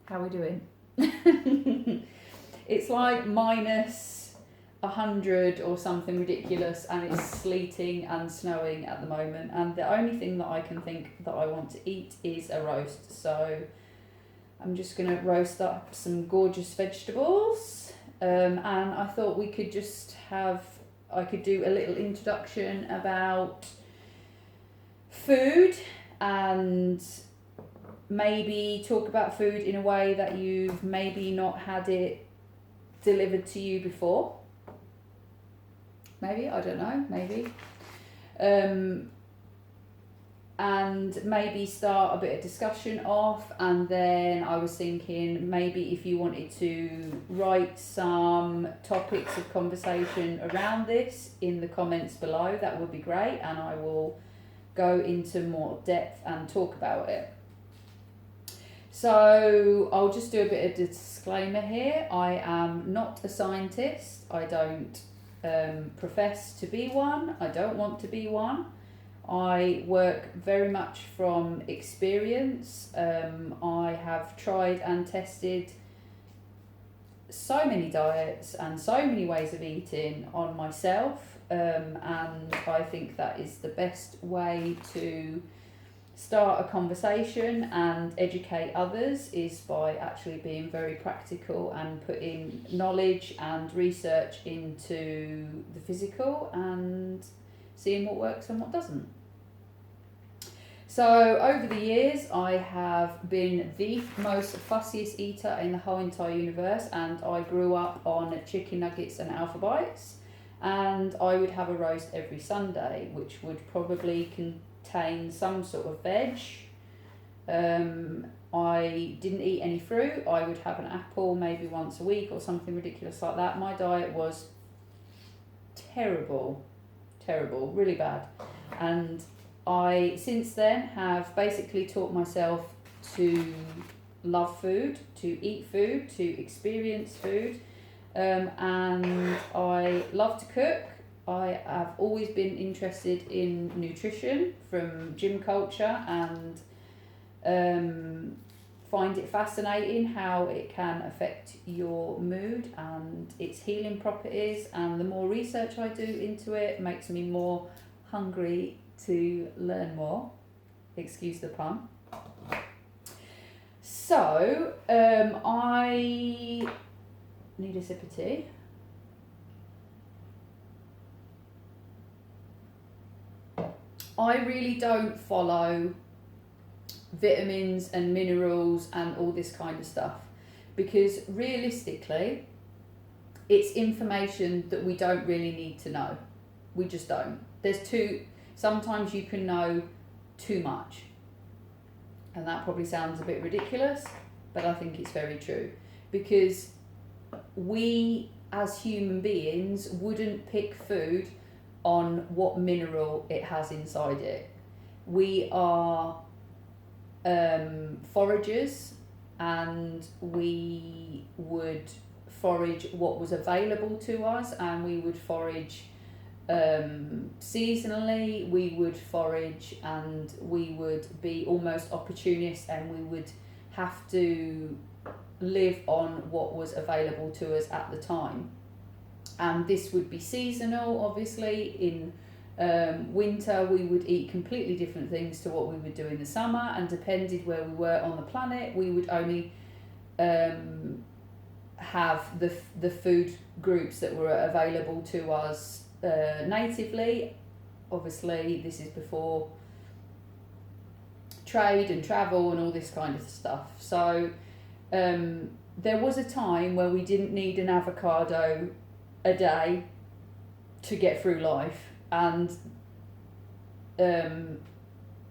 How are we doing? It's like minus 100 or something ridiculous, and it's sleeting and snowing at the moment. And the only thing that I can think that I want to eat is a roast. So I'm just going to roast up some gorgeous vegetables. And I thought we could I could do a little introduction about food and maybe talk about food in a way that you've maybe not had it delivered to you before. Maybe, I don't know, maybe. And maybe start a bit of discussion off, and then I was thinking maybe if you wanted to write some topics of conversation around this in the comments below, that would be great, and I will go into more depth and talk about it. So I'll just do a bit of disclaimer here. I am not a scientist. I don't profess to be one. I don't want to be one. I work very much from experience. I have tried and tested so many diets and so many ways of eating on myself, and I think that is the best way to start a conversation and educate others, is by actually being very practical and putting knowledge and research into the physical and seeing what works and what doesn't. So over the years I have been the most fussiest eater in the whole entire universe, and I grew up on chicken nuggets and Alpha Bites, and I would have a roast every Sunday, which would probably contain some sort of veg. I didn't eat any fruit. I would have an apple maybe once a week or something ridiculous like that. My diet was terrible, really bad. And I since then have basically taught myself to love food, to eat food, to experience food, and I love to cook. I have always been interested in nutrition from gym culture, and find it fascinating how it can affect your mood and its healing properties, and the more research I do into it makes me more hungry to learn more. Excuse the pun. So I need a sip of tea. I really don't follow vitamins and minerals and all this kind of stuff, because realistically it's information that we don't really need to know. We just don't. Sometimes you can know too much, and that probably sounds a bit ridiculous, but I think it's very true, because we as human beings wouldn't pick food on what mineral it has inside it. We are foragers, and we would forage what was available to us, and we would forage seasonally. We would forage, and we would be almost opportunists, and we would have to live on what was available to us at the time. And this would be seasonal, obviously. In winter we would eat completely different things to what we would do in the summer, and depended where we were on the planet, we would only have the food groups that were available to us natively. Obviously this is before trade and travel and all this kind of stuff. So there was a time where we didn't need an avocado a day to get through life, and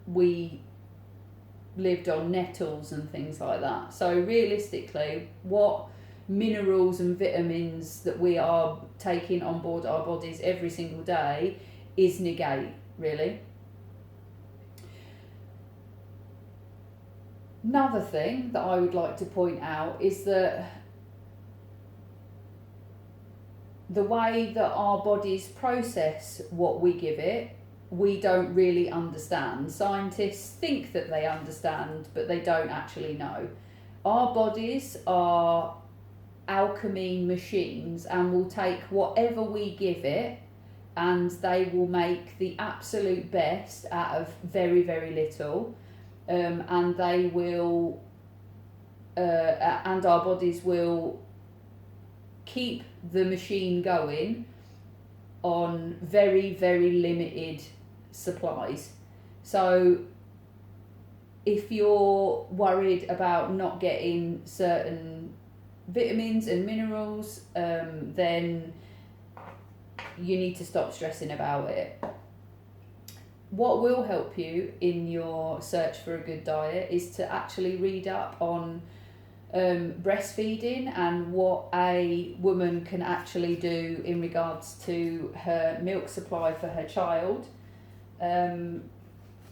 we lived on nettles and things like that. So realistically, what minerals and vitamins that we are taking on board our bodies every single day is negate, really. Another thing that I would like to point out is that the way that our bodies process what we give it, we don't really understand. Scientists think that they understand, but they don't actually know. our bodies are alchemy machines and will take whatever we give it, and they will make the absolute best out of very, very little. And they will, and our bodies will keep the machine going on very, very limited supplies. So if you're worried about not getting certain vitamins and minerals, then you need to stop stressing about it. What will help you in your search for a good diet is to actually read up on breastfeeding and what a woman can actually do in regards to her milk supply for her child, and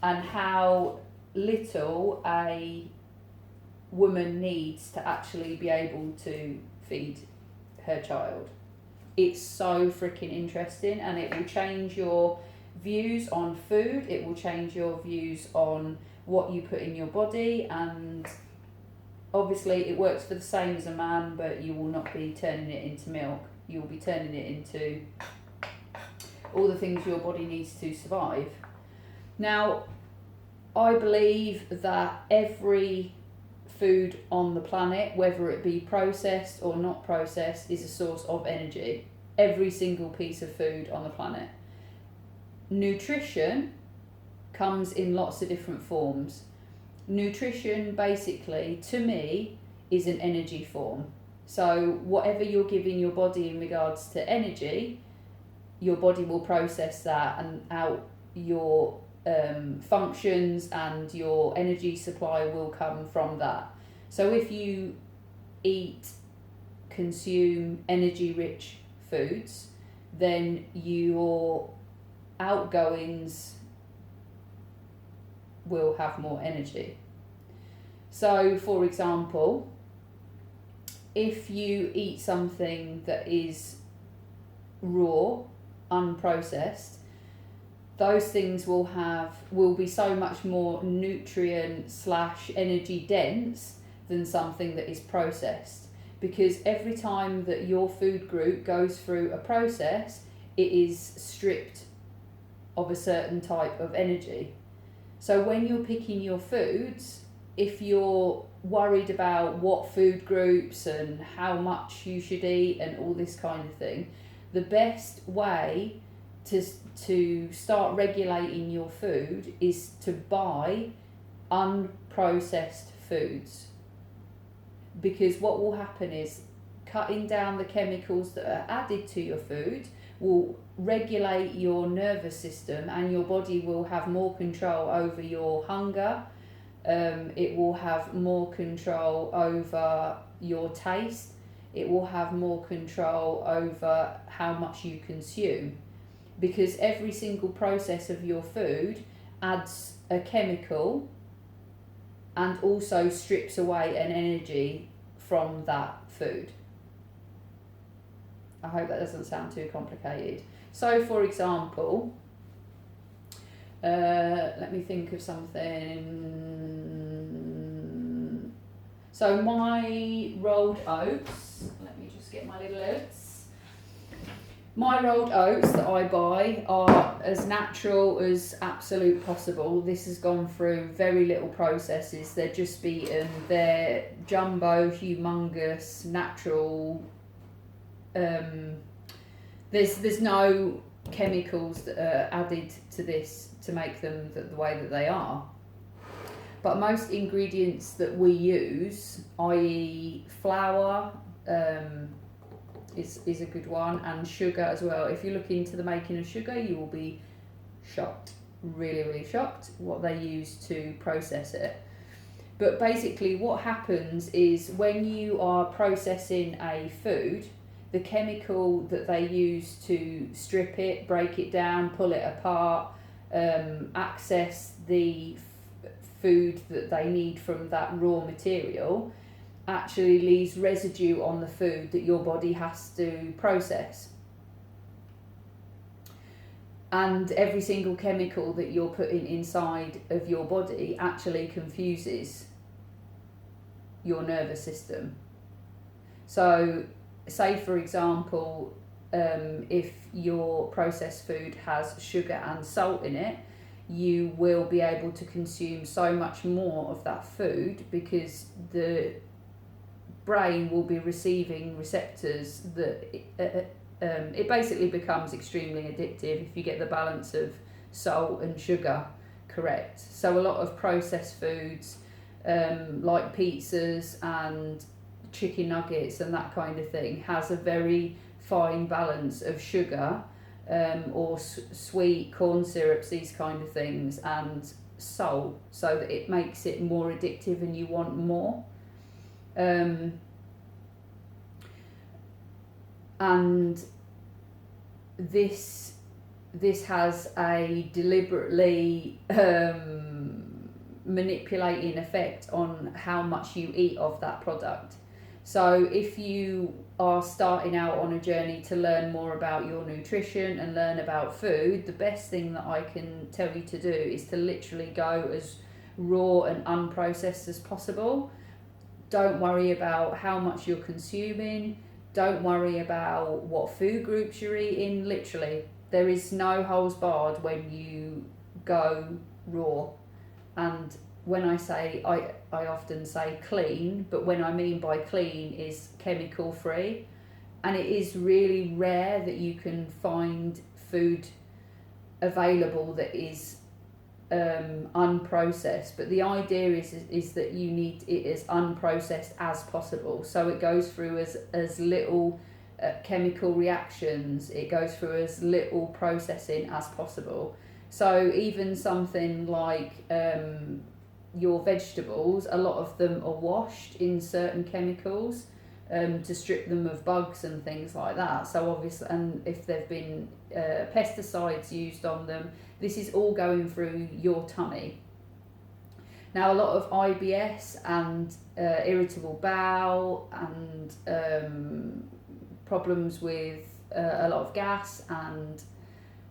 how little a woman needs to actually be able to feed her child. It's so freaking interesting, and it will change your views on food. It will change your views on what you put in your body, and obviously it works for the same as a man, but you will not be turning it into milk. You will be turning it into all the things your body needs to survive. Now, I believe that every food on the planet, whether it be processed or not processed, is a source of energy. Every single piece of food on the planet. Nutrition comes in lots of different forms. Nutrition, basically, to me, is an energy form. So whatever you're giving your body in regards to energy, your body will process that and out your functions, and your energy supply will come from that. So if you consume energy rich foods, then your outgoings will have more energy. So for example, if you eat something that is raw, unprocessed, those things will be so much more nutrient / energy dense than something that is processed, because every time that your food group goes through a process, it is stripped of a certain type of energy. So when you're picking your foods, if you're worried about what food groups and how much you should eat and all this kind of thing, the best way to start regulating your food is to buy unprocessed foods. Because what will happen is cutting down the chemicals that are added to your food will regulate your nervous system, and your body will have more control over your hunger. It will have more control over your taste. It will have more control over how much you consume, because every single process of your food adds a chemical and also strips away an energy from that food. I hope that doesn't sound too complicated. So for example, let me think of something. So my rolled oats, let me just get my little oats. My rolled oats that I buy are as natural as absolute possible. This has gone through very little processes. They're just beaten. They're jumbo, humongous, natural. There's no chemicals that are added to this to make them the way that they are. But most ingredients that we use, i.e. flour, is a good one, and sugar as well. If you look into the making of sugar, you will be shocked, really, really shocked what they use to process it. But basically what happens is when you are processing a food, the chemical that they use to strip it, break it down, pull it apart, access the food that they need from that raw material, actually leaves residue on the food that your body has to process. And every single chemical that you're putting inside of your body actually confuses your nervous system. So, say for example, if your processed food has sugar and salt in it, you will be able to consume so much more of that food because the brain will be receiving receptors that it basically becomes extremely addictive if you get the balance of salt and sugar correct. So a lot of processed foods like pizzas and chicken nuggets and that kind of thing has a very fine balance of sugar or sweet corn syrups, these kind of things, and salt, so that it makes it more addictive and you want more. And this has a deliberately manipulating effect on how much you eat of that product. So if you are starting out on a journey to learn more about your nutrition and learn about food, the best thing that I can tell you to do is to literally go as raw and unprocessed as possible. Don't worry about how much you're consuming. Don't worry about what food groups you're eating. Literally, there is no holds barred when you go raw. And when I say, I often say clean, but when I mean by clean is chemical free. And it is really rare that you can find food available that is unprocessed, but the idea is that you need it as unprocessed as possible, so it goes through as little chemical reactions, it goes through as little processing as possible. So even something like your vegetables, a lot of them are washed in certain chemicals to strip them of bugs and things like that. So obviously, and if there've been pesticides used on them, this is all going through your tummy. Now, a lot of IBS and irritable bowel and problems with a lot of gas and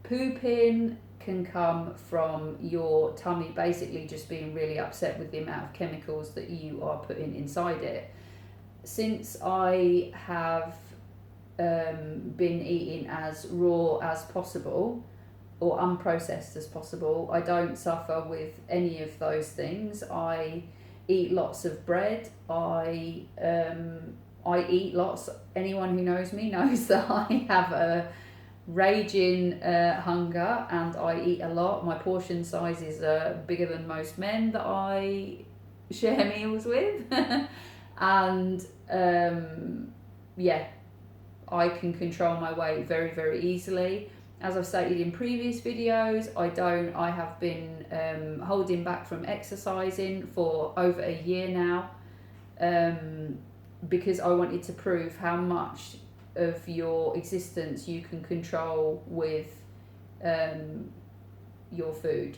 pooping can come from your tummy basically just being really upset with the amount of chemicals that you are putting inside it. Since I have been eating as raw as possible or unprocessed as possible, I don't suffer with any of those things. I eat lots of bread. I eat lots. Anyone who knows me knows that I have a raging hunger and I eat a lot. My portion size is bigger than most men that I share meals with. And yeah, I can control my weight very, very easily. As I've stated in previous videos, I have been holding back from exercising for over a year now, because I wanted to prove how much of your existence you can control with your food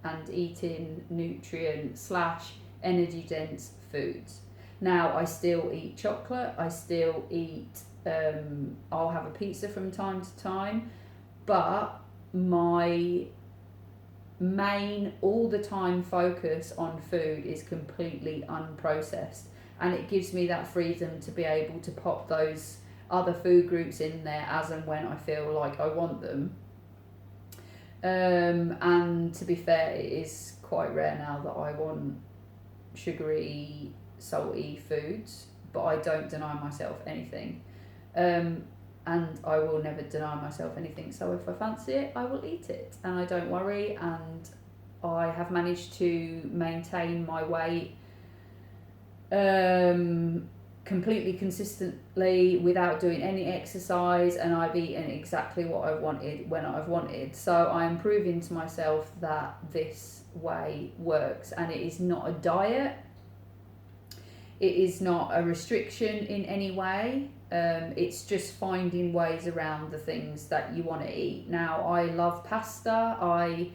and eating nutrient / energy dense foods. Now, I still eat chocolate, I still eat I'll have a pizza from time to time, but my main all the time focus on food is completely unprocessed, and it gives me that freedom to be able to pop those other food groups in there as and when I feel like I want them. And to be fair, it is quite rare now that I want sugary, salty foods, but I don't deny myself anything. And I will never deny myself anything, so if I fancy it, I will eat it, and I don't worry. And I have managed to maintain my weight completely consistently without doing any exercise, and I've eaten exactly what I've wanted when I've wanted. So I'm proving to myself that this way works, and it is not a diet, it is not a restriction in any way. It's just finding ways around the things that you want to eat. Now, I love pasta. I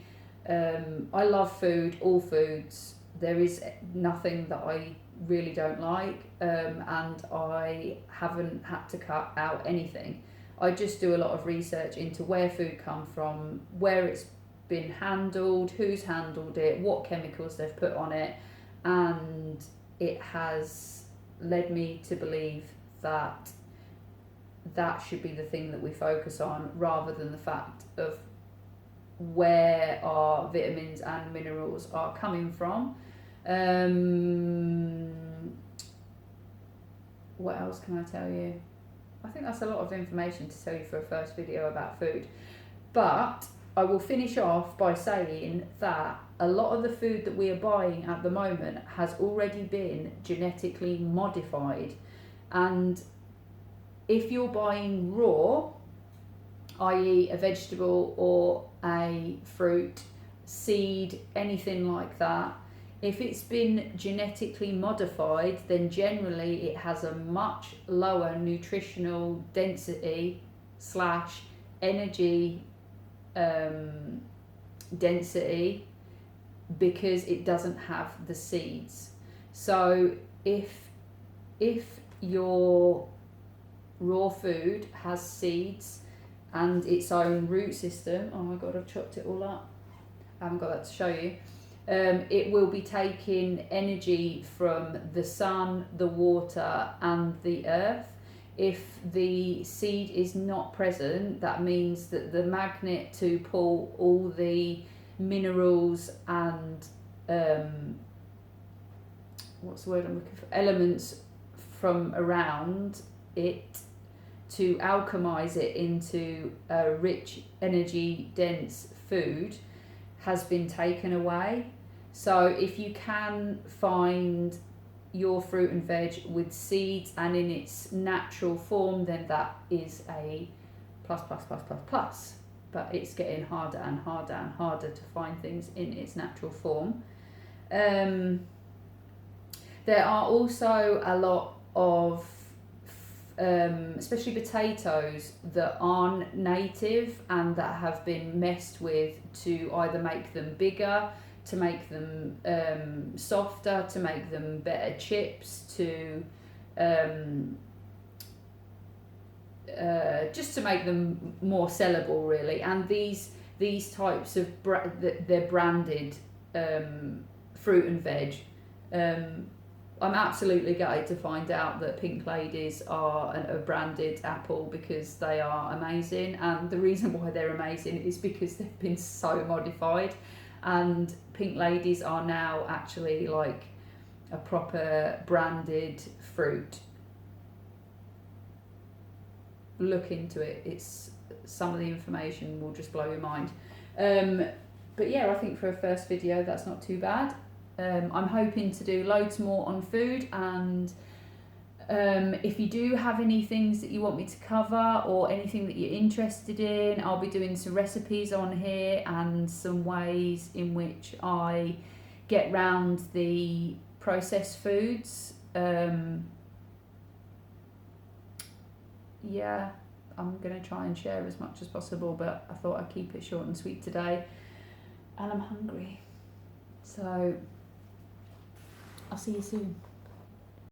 love food, all foods. There is nothing that I really don't like, and I haven't had to cut out anything. I just do a lot of research into where food come from, where it's been handled, who's handled it, what chemicals they've put on it, and it has led me to believe that that should be the thing that we focus on, rather than the fact of where our vitamins and minerals are coming from. What else can I tell you? I think that's a lot of information to tell you for a first video about food. But I will finish off by saying that a lot of the food that we are buying at the moment has already been genetically modified. And if you're buying raw, i.e. a vegetable or a fruit, seed, anything like that, if it's been genetically modified, then generally it has a much lower nutritional density / energy density, because it doesn't have the seeds. So if your raw food has seeds and its own root system, oh my god, I've chopped it all up, I haven't got that to show you. It will be taking energy from the sun, the water and the earth. If the seed is not present, that means that the magnet to pull all the minerals and what's the word I'm looking for, elements from around it, to alchemize it into a rich, energy dense food, has been taken away. So if you can find your fruit and veg with seeds and in its natural form, then that is a plus. But it's getting harder and harder and harder to find things in its natural form. There are also a lot of especially potatoes that aren't native and that have been messed with to either make them bigger, to make them softer, to make them better chips, to just to make them more sellable, really. And these types of they're branded fruit and veg. I'm absolutely gutted to find out that Pink Ladies are a branded apple, because they are amazing, and the reason why they're amazing is because they've been so modified, and Pink Ladies are now actually like a proper branded fruit. Look into it, it's some of the information will just blow your mind. But yeah, I think for a first video that's not too bad. I'm hoping to do loads more on food, and if you do have any things that you want me to cover or anything that you're interested in, I'll be doing some recipes on here and some ways in which I get round the processed foods. Yeah, I'm going to try and share as much as possible, but I thought I'd keep it short and sweet today, and I'm hungry. So I'll see you soon.